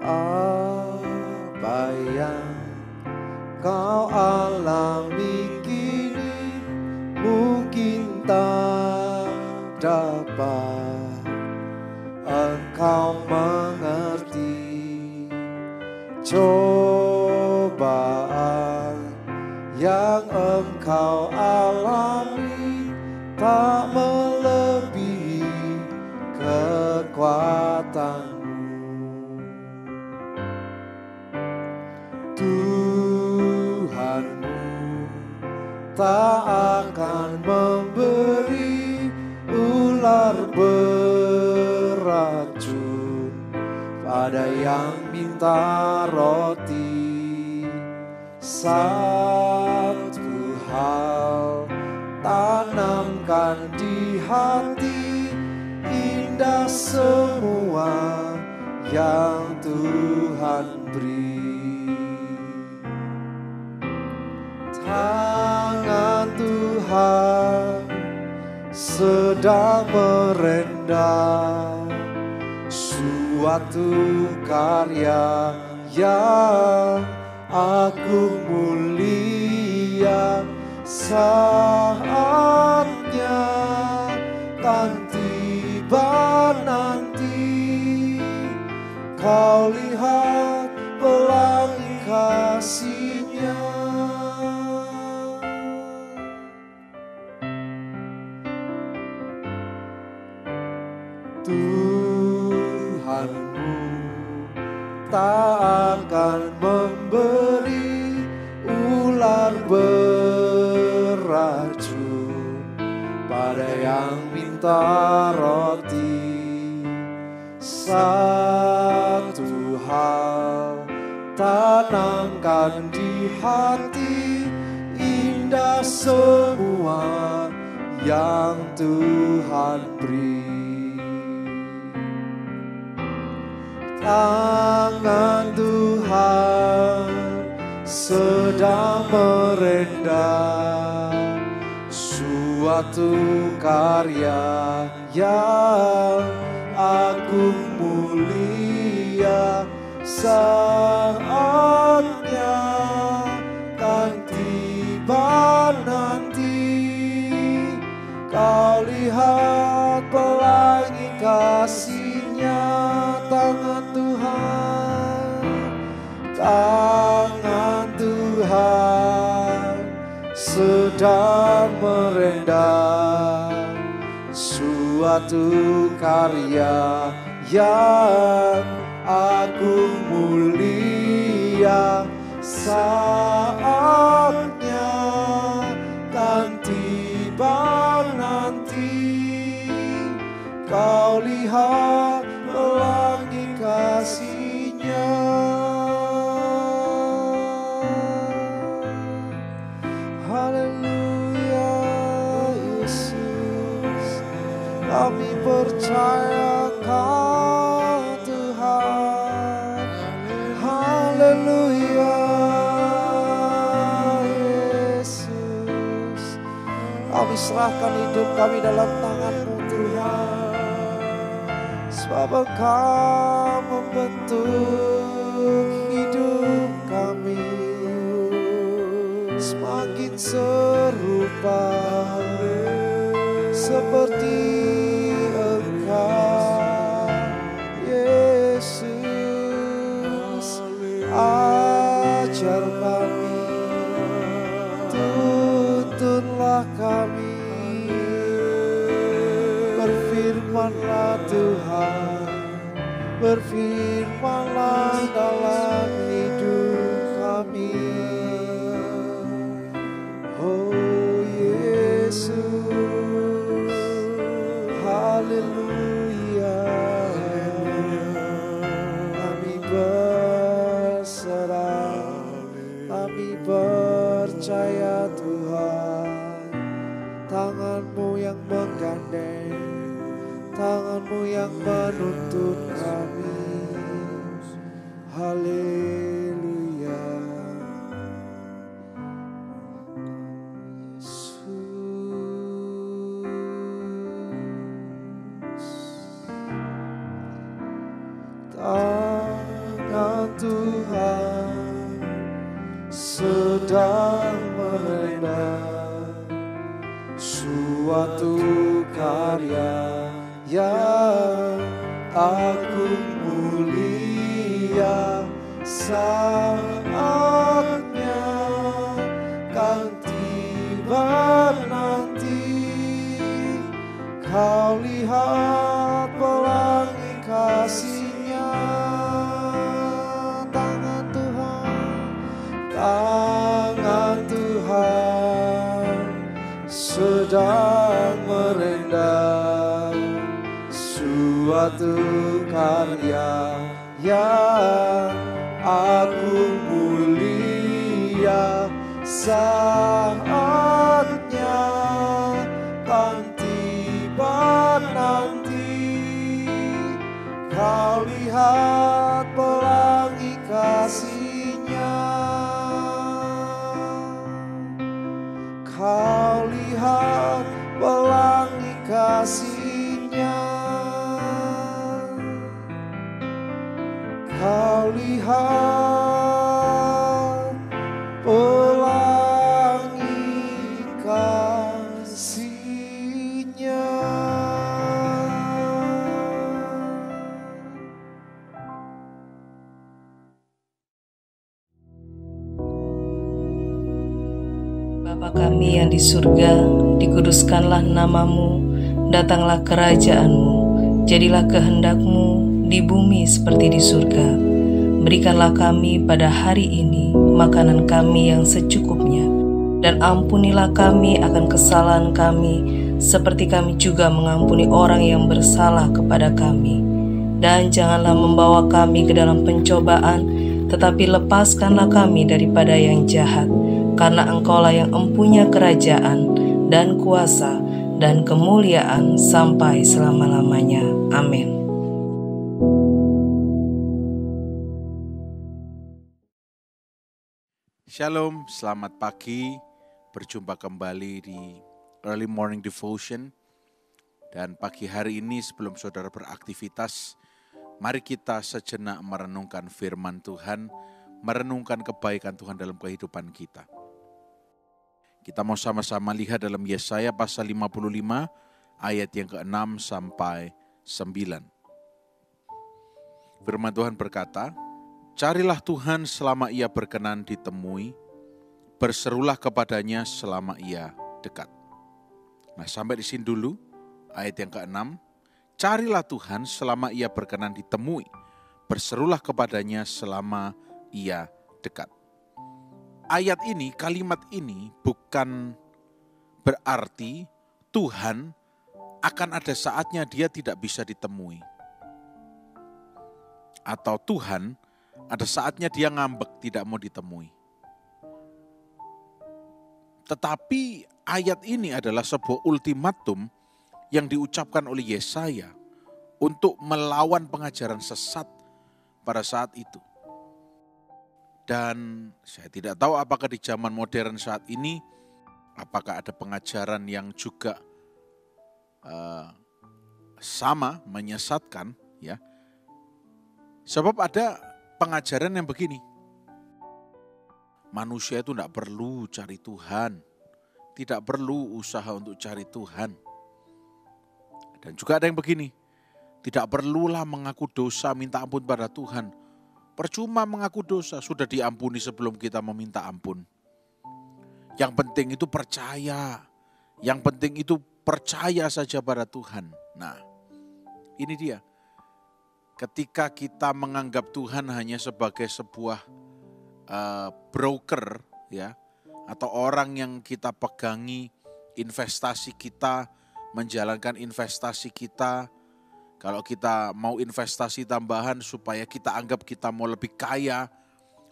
Apa yang kau alami kini mungkin tak dapat engkau mengerti. Cobaan yang engkau alami tak melebihi kekuatanmu. Tuhanmu tak akan memberi ular beracun pada yang minta roti. Satu hal tanamkan di hati, indah semua yang Tuhan beri. Tangan Tuhan sedang merendam suatu karya yang agung mulia. Saatnya kan tiba nanti, kau lihat pelangi kasih-Nya. Tuhanmu tak akan memberi ular beracun pada yang minta roti. Satu hal tanamkan di hati, indah semua yang Tuhan beri. Tangan Tuhan sedang merendam suatu karya yang agung mulia. Saatnya kan tiba nanti, kau lihat pelangi kasih-Nya. Tangan Tuhan sedang merendam suatu karya yang agung mulia. Saatnya kan tiba nanti, kau lihat pelangi kasih-Nya. Haleluya Yesus, kami percaya Kau Tuhan. Haleluya Yesus, kami serahkan hidup kami dalam tangan-Mu Tuhan, sebab Engkau membentuk hidup kami semakin serupa seperti Engkau Yesus. Ajar kami, tuntunlah kami, berfirmanlah Tuhan, berfirmanlah dalam hidup kami. Oh Yesus, haleluya, kami berserah, kami percaya Tuhan, tangan-Mu yang menggandeng, tangan-Mu yang menuntun kami. Haleluya. Yesus, Tuhan sedang merendah suatu karya yang agung mulia, saatnya kan tiba nanti. Kau lihat pelangi kasih-Nya, tangan Tuhan sedang merendah suatu karya yang agung mulia, saatnya kan tiba nanti. Kau lihat pelangi kasih-Nya, kau lihat pelangi kasih-Nya, kau lihat pelangi kasih-Nya. Bapa kami yang di surga, dikuduskanlah nama-Mu, datanglah kerajaan-Mu, jadilah kehendak-Mu di bumi seperti di surga. Berikanlah kami pada hari ini makanan kami yang secukupnya, dan ampunilah kami akan kesalahan kami, seperti kami juga mengampuni orang yang bersalah kepada kami. Dan janganlah membawa kami ke dalam pencobaan, tetapi lepaskanlah kami daripada yang jahat. Karena Engkaulah yang empunya kerajaan dan kuasa dan kemuliaan sampai selama-lamanya. Amin. Shalom, selamat pagi. Berjumpa kembali di Early Morning Devotion. Dan pagi hari ini sebelum saudara beraktivitas, mari kita sejenak merenungkan firman Tuhan, merenungkan kebaikan Tuhan dalam kehidupan kita. Kita mau sama-sama lihat dalam Yesaya pasal 55 ayat yang ke-6 sampai 9. Firman Tuhan berkata, "Carilah Tuhan selama Ia berkenan ditemui, berserulah kepadanya selama Ia dekat." Nah, sampai di sini dulu ayat yang ke-6. Carilah Tuhan selama Ia berkenan ditemui, berserulah kepadanya selama Ia dekat. Ayat ini, kalimat ini bukan berarti Tuhan akan ada saatnya Dia tidak bisa ditemui. Atau Tuhan ada saatnya Dia ngambek tidak mau ditemui. Tetapi ayat ini adalah sebuah ultimatum yang diucapkan oleh Yesaya untuk melawan pengajaran sesat pada saat itu. Dan saya tidak tahu apakah di zaman modern saat ini, apakah ada pengajaran yang juga sama menyesatkan, ya. Sebab ada pengajaran yang begini, manusia itu tidak perlu cari Tuhan, tidak perlu usaha untuk cari Tuhan. Dan juga ada yang begini, tidak perlulah mengaku dosa, minta ampun pada Tuhan. Percuma mengaku dosa, sudah diampuni sebelum kita meminta ampun. Yang penting itu percaya, yang penting itu percaya saja pada Tuhan. Nah, ini dia. Ketika kita menganggap Tuhan hanya sebagai sebuah broker, ya, atau orang yang kita pegangi investasi kita, menjalankan investasi kita. Kalau kita mau investasi tambahan supaya kita anggap kita mau lebih kaya,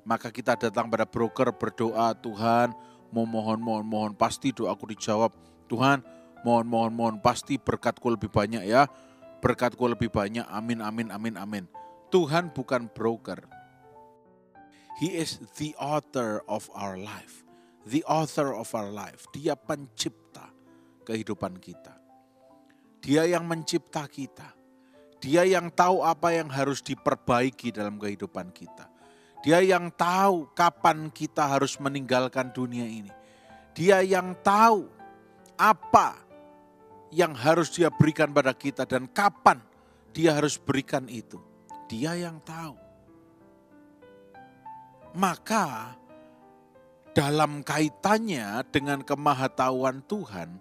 maka kita datang pada broker berdoa, Tuhan mau mohon pasti doaku dijawab. Tuhan mohon pasti berkatku lebih banyak ya, berkatku lebih banyak, amin. Tuhan bukan broker. He is the author of our life. The author of our life. Dia pencipta kehidupan kita. Dia yang mencipta kita. Dia yang tahu apa yang harus diperbaiki dalam kehidupan kita. Dia yang tahu kapan kita harus meninggalkan dunia ini. Dia yang tahu apa yang harus dia berikan pada kita dan kapan dia harus berikan itu. Dia yang tahu. Maka dalam kaitannya dengan kemahatauan Tuhan,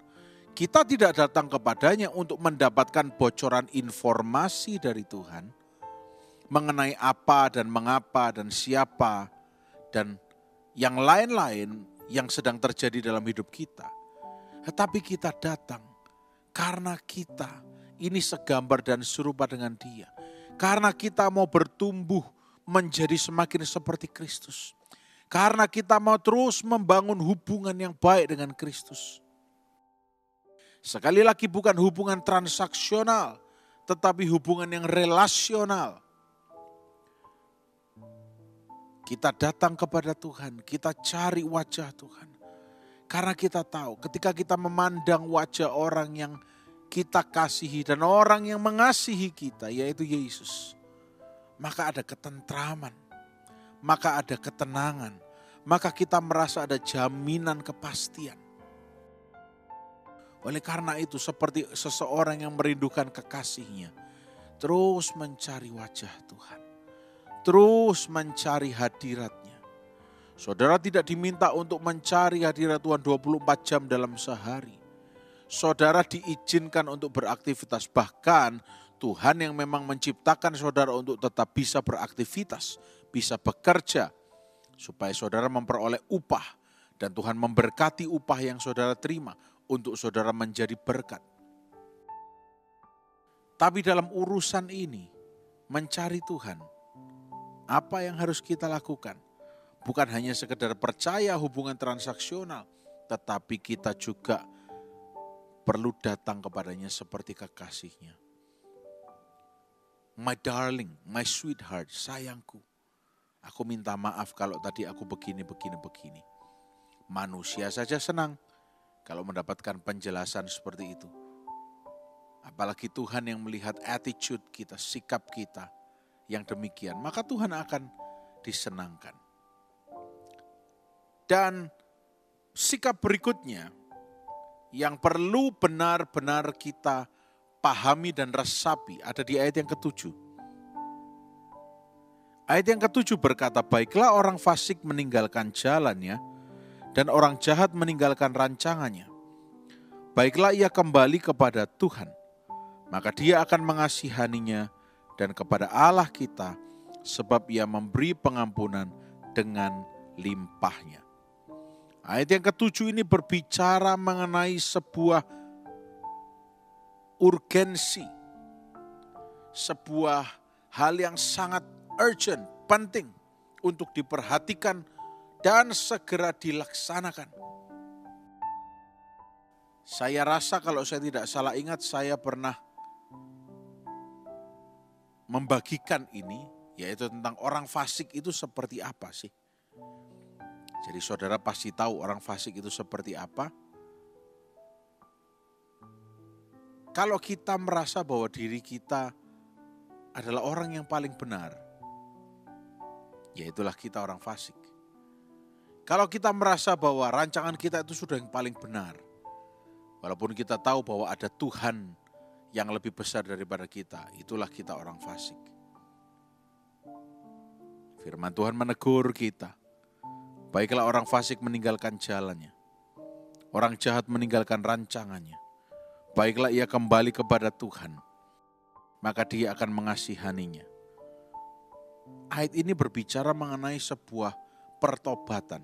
kita tidak datang kepadanya untuk mendapatkan bocoran informasi dari Tuhan mengenai apa dan mengapa dan siapa dan yang lain-lain yang sedang terjadi dalam hidup kita. Tetapi kita datang karena kita ini segambar dan serupa dengan Dia. Karena kita mau bertumbuh menjadi semakin seperti Kristus. Karena kita mau terus membangun hubungan yang baik dengan Kristus. Sekali lagi bukan hubungan transaksional, tetapi hubungan yang relasional. Kita datang kepada Tuhan, kita cari wajah Tuhan. Karena kita tahu ketika kita memandang wajah orang yang kita kasihi dan orang yang mengasihi kita, yaitu Yesus, maka ada ketentraman, maka ada ketenangan, maka kita merasa ada jaminan kepastian. Oleh karena itu seperti seseorang yang merindukan kekasihnya, terus mencari wajah Tuhan. Terus mencari hadiratnya. Saudara tidak diminta untuk mencari hadirat Tuhan 24 jam dalam sehari. Saudara diizinkan untuk beraktivitas. Bahkan Tuhan yang memang menciptakan saudara untuk tetap bisa beraktivitas, bisa bekerja. Supaya saudara memperoleh upah. Dan Tuhan memberkati upah yang saudara terima untuk saudara menjadi berkat. Tapi dalam urusan ini, mencari Tuhan, apa yang harus kita lakukan? Bukan hanya sekedar percaya hubungan transaksional, tetapi kita juga perlu datang kepadanya seperti kekasihnya. My darling, my sweetheart, sayangku. Aku minta maaf kalau tadi aku begini. Manusia saja senang kalau mendapatkan penjelasan seperti itu. Apalagi Tuhan yang melihat attitude kita, sikap kita yang demikian, maka Tuhan akan disenangkan. Dan sikap berikutnya yang perlu benar-benar kita pahami dan resapi ada di ayat yang ke-7. Ayat yang ke-7 berkata, baiklah orang fasik meninggalkan jalannya dan orang jahat meninggalkan rancangannya. Baiklah ia kembali kepada Tuhan, maka Dia akan mengasihaninya dan kepada Allah kita, sebab Ia memberi pengampunan dengan limpahnya. Ayat yang ke-7 ini berbicara mengenai sebuah urgensi, sebuah hal yang sangat urgent, penting untuk diperhatikan dan segera dilaksanakan. Saya rasa kalau saya tidak salah ingat, saya pernah membagikan ini, yaitu tentang orang fasik itu seperti apa sih. Jadi saudara pasti tahu orang fasik itu seperti apa. Kalau kita merasa bahwa diri kita adalah orang yang paling benar, ya itulah kita orang fasik. Kalau kita merasa bahwa rancangan kita itu sudah yang paling benar, walaupun kita tahu bahwa ada Tuhan yang lebih besar daripada kita, itulah kita orang fasik. Firman Tuhan menegur kita. Baiklah orang fasik meninggalkan jalannya. Orang jahat meninggalkan rancangannya. Baiklah ia kembali kepada Tuhan, maka Dia akan mengasihaninya. Ayat ini berbicara mengenai sebuah pertobatan.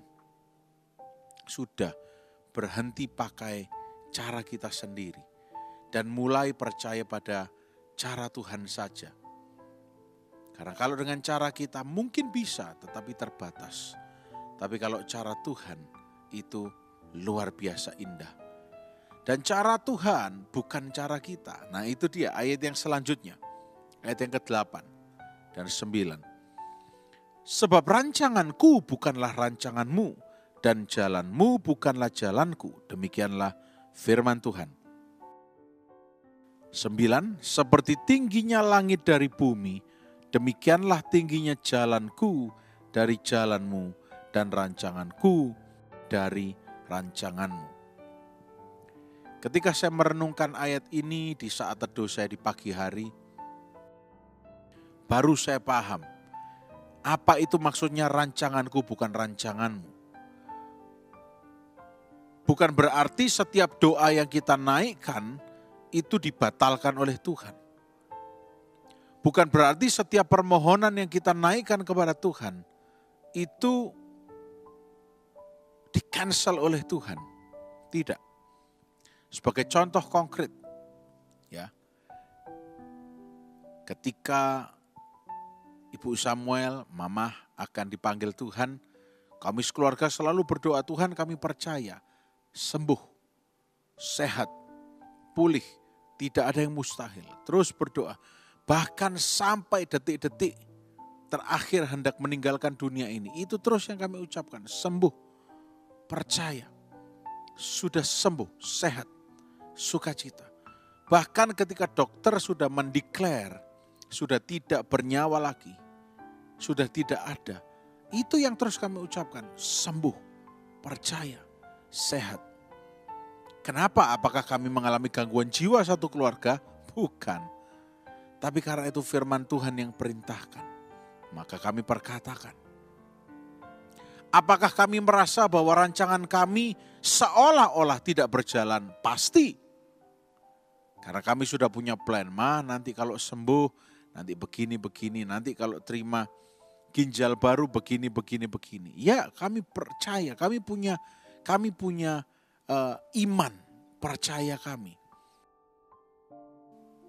Sudah berhenti pakai cara kita sendiri dan mulai percaya pada cara Tuhan saja. Karena kalau dengan cara kita mungkin bisa, tetapi terbatas. Tapi kalau cara Tuhan itu luar biasa indah. Dan cara Tuhan bukan cara kita. Nah itu dia ayat yang selanjutnya. Ayat yang ke-8 dan 9. Sebab rancanganku bukanlah rancanganmu dan jalanmu bukanlah jalanku. Demikianlah firman Tuhan. 9. Seperti tingginya langit dari bumi, demikianlah tingginya jalanku dari jalanmu dan rancanganku dari rancanganmu. Ketika saya merenungkan ayat ini di saat teduh saya di pagi hari, baru saya paham apa itu maksudnya rancanganku bukan rancanganmu. Bukan berarti setiap doa yang kita naikkan itu dibatalkan oleh Tuhan. Bukan berarti setiap permohonan yang kita naikkan kepada Tuhan itu di-cancel oleh Tuhan. Tidak. Sebagai contoh konkret, ya, ketika Ibu Samuel, Mama akan dipanggil Tuhan, kami sekeluarga selalu berdoa, Tuhan kami percaya, sembuh, sehat, pulih, tidak ada yang mustahil. Terus berdoa, bahkan sampai detik-detik terakhir hendak meninggalkan dunia ini, itu terus yang kami ucapkan, sembuh, percaya, sudah sembuh, sehat, sukacita. Bahkan ketika dokter sudah mendeklar, sudah tidak bernyawa lagi, sudah tidak ada, itu yang terus kami ucapkan, sembuh, percaya, sehat. Kenapa? Apakah kami mengalami gangguan jiwa satu keluarga? Bukan. Tapi karena itu firman Tuhan yang perintahkan, maka kami perkatakan. Apakah kami merasa bahwa rancangan kami seolah-olah tidak berjalan? Pasti. Karena kami sudah punya plan, nanti kalau sembuh, nanti begini-begini, nanti kalau terima ginjal baru begini-begini. Ya, kami percaya, kami punya iman, percaya kami.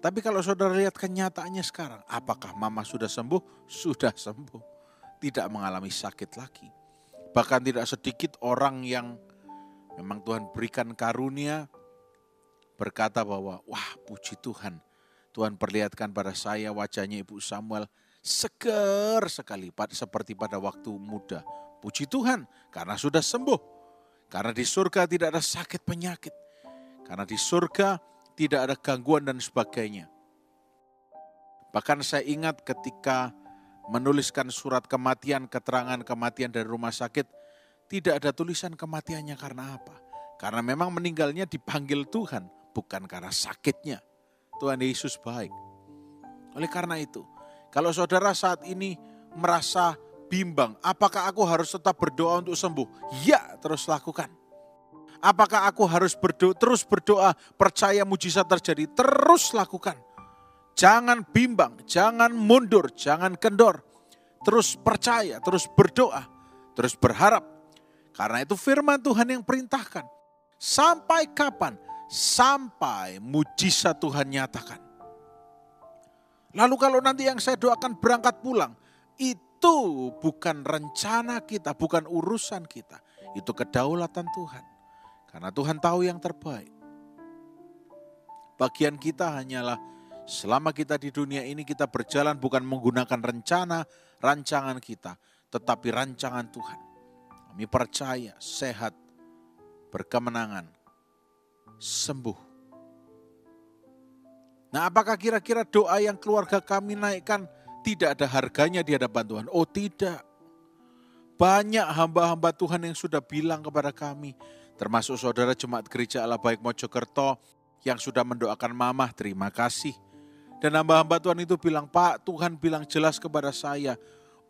Tapi kalau saudara lihat kenyataannya sekarang, apakah Mama sudah sembuh? Sudah sembuh. Tidak mengalami sakit lagi. Bahkan tidak sedikit orang yang memang Tuhan berikan karunia berkata bahwa, wah puji Tuhan. Tuhan perlihatkan pada saya wajahnya Ibu Samuel seger sekali seperti pada waktu muda. Puji Tuhan karena sudah sembuh. Karena di surga tidak ada sakit penyakit. Karena di surga tidak ada gangguan dan sebagainya. Bahkan saya ingat ketika menuliskan surat kematian, keterangan kematian dari rumah sakit, tidak ada tulisan kematiannya karena apa? Karena memang meninggalnya dipanggil Tuhan, bukan karena sakitnya. Tuhan Yesus baik. Oleh karena itu, kalau saudara saat ini merasa bimbang, apakah aku harus tetap berdoa untuk sembuh? Ya, terus lakukan. Apakah aku harus terus berdoa, percaya mujizat terjadi? Terus lakukan. Jangan bimbang, jangan mundur, jangan kendor. Terus percaya, terus berdoa, terus berharap. Karena itu firman Tuhan yang perintahkan. Sampai kapan? Sampai mujizat Tuhan nyatakan. Lalu kalau nanti yang saya doakan berangkat pulang, itu bukan rencana kita, bukan urusan kita. Itu kedaulatan Tuhan. Karena Tuhan tahu yang terbaik. Bagian kita hanyalah selama kita di dunia ini kita berjalan bukan menggunakan rancangan kita, tetapi rancangan Tuhan. Kami percaya, sehat, berkemenangan, sembuh. Nah, apakah kira-kira doa yang keluarga kami naikkan tidak ada harganya di hadapan Tuhan? Oh tidak. Banyak hamba-hamba Tuhan yang sudah bilang kepada kami, termasuk saudara Jemaat Gereja Allah Baik Mojokerto yang sudah mendoakan Mama, terima kasih. Dan hamba-hamba Tuhan itu bilang, Pak, Tuhan bilang jelas kepada saya,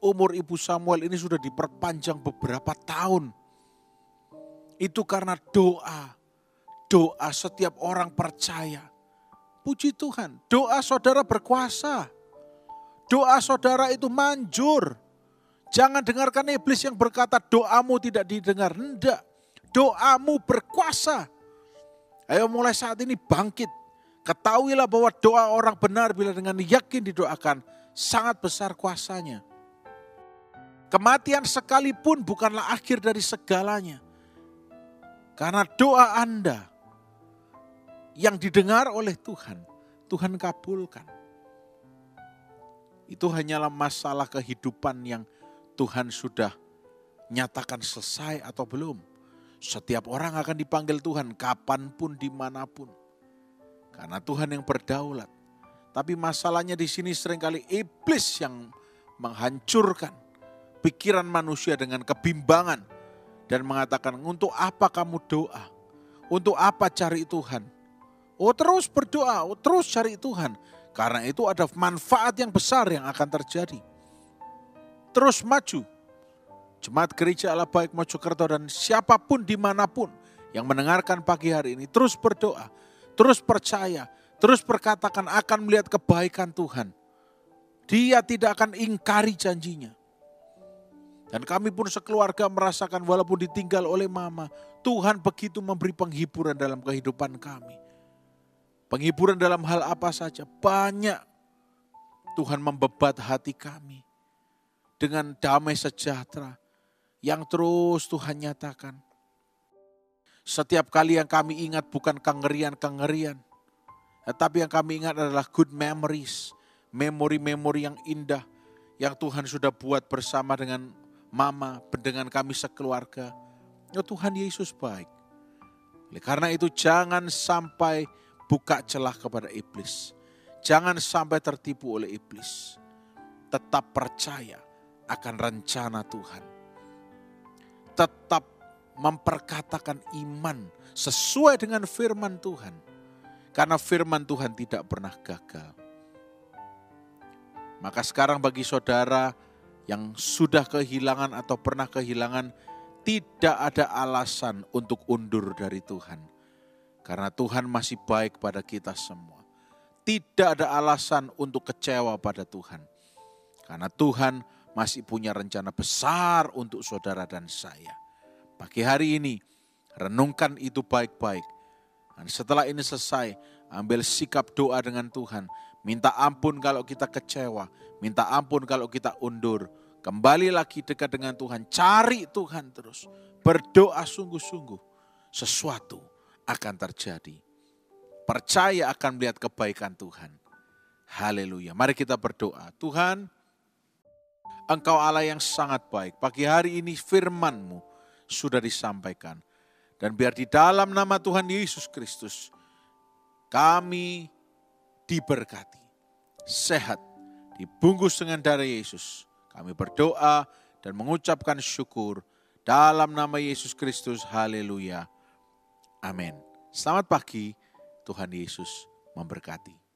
umur Ibu Samuel ini sudah diperpanjang beberapa tahun. Itu karena doa setiap orang percaya. Puji Tuhan, doa saudara berkuasa. Doa saudara itu manjur. Jangan dengarkan iblis yang berkata doamu tidak didengar. Tidak, doamu berkuasa. Ayo mulai saat ini bangkit. Ketahuilah bahwa doa orang benar bila dengan yakin didoakan sangat besar kuasanya. Kematian sekalipun bukanlah akhir dari segalanya. Karena doa Anda yang didengar oleh Tuhan, Tuhan kabulkan. Itu hanyalah masalah kehidupan yang Tuhan sudah nyatakan selesai atau belum. Setiap orang akan dipanggil Tuhan kapanpun, dimanapun. Karena Tuhan yang berdaulat. Tapi masalahnya di sini seringkali iblis yang menghancurkan, pikiran manusia dengan kebimbangan dan mengatakan, untuk apa kamu doa? Untuk apa cari Tuhan? Oh, terus berdoa, terus cari Tuhan. Karena itu ada manfaat yang besar yang akan terjadi. Terus maju. Jemaat Gereja Allah Baik Mojokerto dan siapapun dimanapun yang mendengarkan pagi hari ini, terus berdoa, terus percaya, terus berkatakan akan melihat kebaikan Tuhan. Dia tidak akan ingkari janjinya. Dan kami pun sekeluarga merasakan walaupun ditinggal oleh mama, Tuhan begitu memberi penghiburan dalam kehidupan kami. Penghiburan dalam hal apa saja, banyak. Tuhan membebat hati kami dengan damai sejahtera yang terus Tuhan nyatakan. Setiap kali yang kami ingat bukan kengerian-kengerian, tetapi yang kami ingat adalah good memories, memori-memori yang indah yang Tuhan sudah buat bersama dengan mama, dengan kami sekeluarga. Ya, Tuhan Yesus baik. Karena itu jangan sampai buka celah kepada iblis. Jangan sampai tertipu oleh iblis. Tetap percaya akan rencana Tuhan. Tetap memperkatakan iman sesuai dengan firman Tuhan. Karena firman Tuhan tidak pernah gagal. Maka sekarang bagi saudara yang sudah kehilangan atau pernah kehilangan, tidak ada alasan untuk undur dari Tuhan. Karena Tuhan masih baik pada kita semua. Tidak ada alasan untuk kecewa pada Tuhan. Karena Tuhan masih punya rencana besar untuk saudara dan saya. Pagi hari ini, renungkan itu baik-baik. Dan setelah ini selesai, ambil sikap doa dengan Tuhan. Minta ampun kalau kita kecewa. Minta ampun kalau kita undur. Kembali lagi dekat dengan Tuhan. Cari Tuhan terus. Berdoa sungguh-sungguh. Sesuatu akan terjadi. Percaya akan melihat kebaikan Tuhan. Haleluya. Mari kita berdoa. Tuhan, Engkau Allah yang sangat baik. Pagi hari ini firman-Mu sudah disampaikan. Dan biar di dalam nama Tuhan Yesus Kristus, kami diberkati. Sehat, dibungkus dengan darah Yesus. Kami berdoa dan mengucapkan syukur dalam nama Yesus Kristus. Haleluya. Amin. Selamat pagi, Tuhan Yesus memberkati.